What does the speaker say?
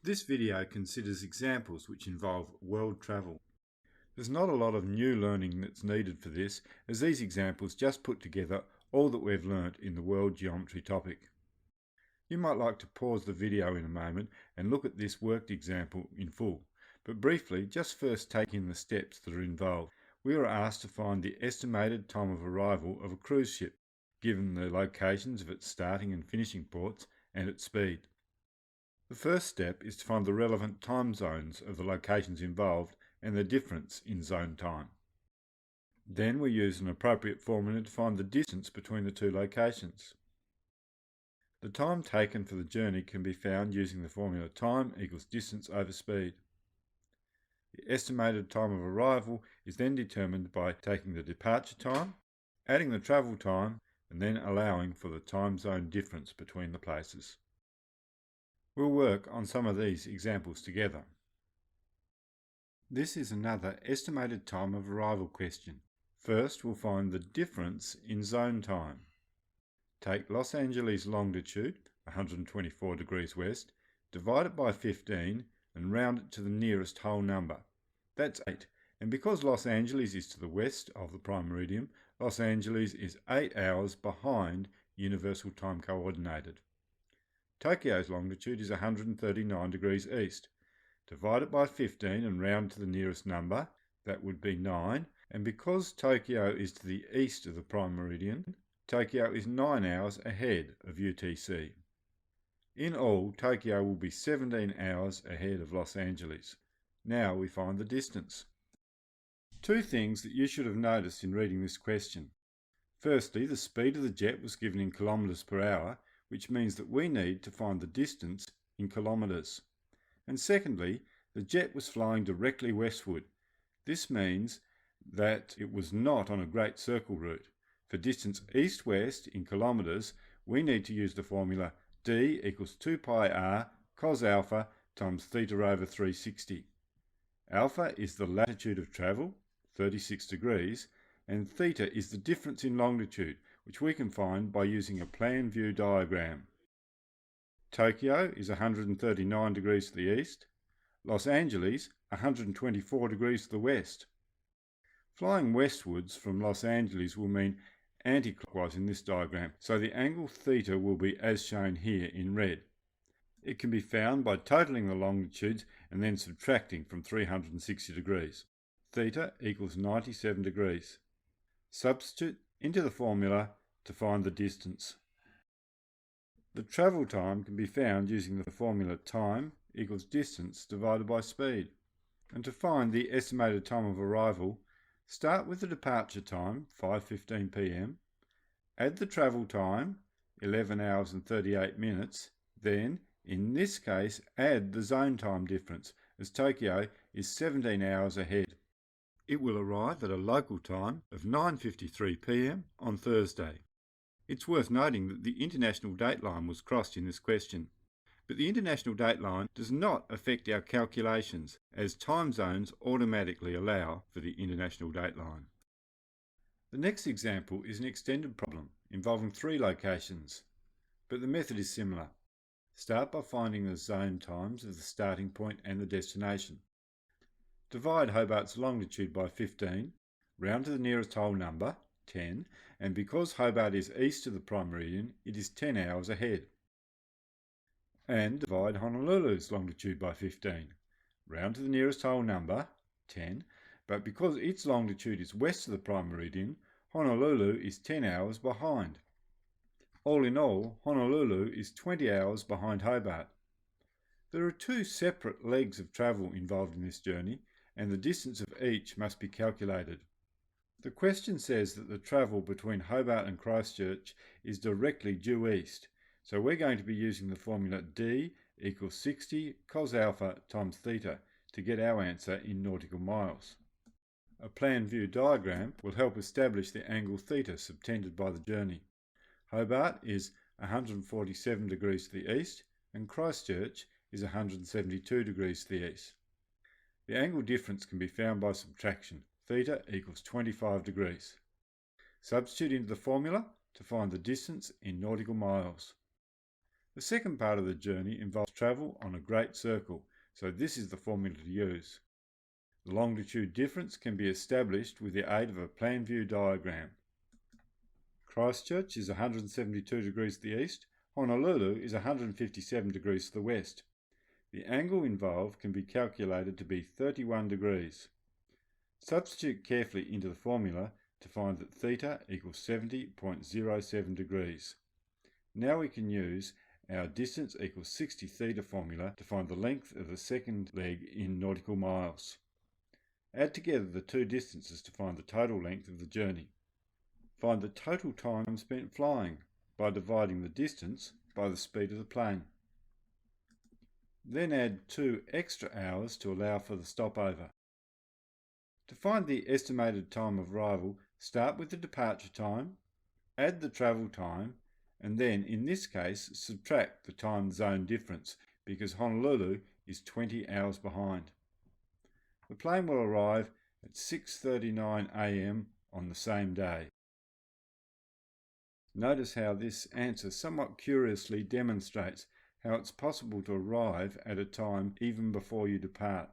This video considers examples which involve world travel. There's not a lot of new learning that's needed for this, as these examples just put together all that we've learnt in the world geometry topic. You might like to pause the video in a moment and look at this worked example in full, but briefly just first take in the steps that are involved. We are asked to find the estimated time of arrival of a cruise ship, given the locations of its starting and finishing ports and its speed. The first step is to find the relevant time zones of the locations involved and the difference in zone time. Then we use an appropriate formula to find the distance between the two locations. The time taken for the journey can be found using the formula time equals distance over speed. The estimated time of arrival is then determined by taking the departure time, adding the travel time, and then allowing for the time zone difference between the places. We'll work on some of these examples together. This is another estimated time of arrival question. First, we'll find the difference in zone time. Take Los Angeles longitude, 124 degrees west, divide it by 15 and round it to the nearest whole number. That's 8. And because Los Angeles is to the west of the prime meridian, Los Angeles is 8 hours behind universal time coordinated. Tokyo's longitude is 139 degrees east. Divide it by 15 and round to the nearest number, that would be 9, and because Tokyo is to the east of the prime meridian, Tokyo is 9 hours ahead of UTC. In all, Tokyo will be 17 hours ahead of Los Angeles. Now we find the distance. Two things that you should have noticed in reading this question. Firstly, the speed of the jet was given in kilometres per hour, which means that we need to find the distance in kilometres. And secondly, the jet was flying directly westward. This means that it was not on a great circle route. For distance east-west in kilometres, we need to use the formula d equals 2 pi r cos alpha times theta over 360. Alpha is the latitude of travel, 36 degrees, and theta is the difference in longitude, which we can find by using a plan view diagram. Tokyo is 139 degrees to the east, Los Angeles 124 degrees to the west. Flying westwards from Los Angeles will mean anti-clockwise in this diagram, so the angle theta will be as shown here in red. It can be found by totaling the longitudes and then subtracting from 360 degrees. Theta equals 97 degrees. Substitute into the formula to find the distance. The travel time can be found using the formula time equals distance divided by speed. And to find the estimated time of arrival, start with the departure time, 5:15 p.m, add the travel time, 11 hours and 38 minutes, then, in this case, add the zone time difference, as Tokyo is 17 hours ahead. It will arrive at a local time of 9:53 p.m. on Thursday. It's worth noting that the international dateline was crossed in this question, but the international dateline does not affect our calculations, as time zones automatically allow for the international dateline. The next example is an extended problem involving 3 locations, but the method is similar. Start by finding the zone times of the starting point and the destination. Divide Hobart's longitude by 15, round to the nearest whole number, 10, and because Hobart is east of the prime meridian, it is 10 hours ahead. And divide Honolulu's longitude by 15, round to the nearest whole number, 10, but because its longitude is west of the prime meridian, Honolulu is 10 hours behind. All in all, Honolulu is 20 hours behind Hobart. There are 2 separate legs of travel involved in this journey, and the distance of each must be calculated. The question says that the travel between Hobart and Christchurch is directly due east, so we're going to be using the formula d equals 60 cos alpha times theta to get our answer in nautical miles. A plan view diagram will help establish the angle theta subtended by the journey. Hobart is 147 degrees to the east and Christchurch is 172 degrees to the east. The angle difference can be found by subtraction. Theta equals 25 degrees. Substitute into the formula to find the distance in nautical miles. The second part of the journey involves travel on a great circle, so this is the formula to use. The longitude difference can be established with the aid of a plan view diagram. Christchurch is 172 degrees to the east, Honolulu is 157 degrees to the west. The angle involved can be calculated to be 31 degrees. Substitute carefully into the formula to find that theta equals 70.07 degrees. Now we can use our distance equals 60 theta formula to find the length of the second leg in nautical miles. Add together the two distances to find the total length of the journey. Find the total time spent flying by dividing the distance by the speed of the plane. Then add 2 extra hours to allow for the stopover. To find the estimated time of arrival, start with the departure time, add the travel time, and then, in this case, subtract the time zone difference because Honolulu is 20 hours behind. The plane will arrive at 6:39 a.m. on the same day. Notice how this answer somewhat curiously demonstrates how it's possible to arrive at a time even before you depart.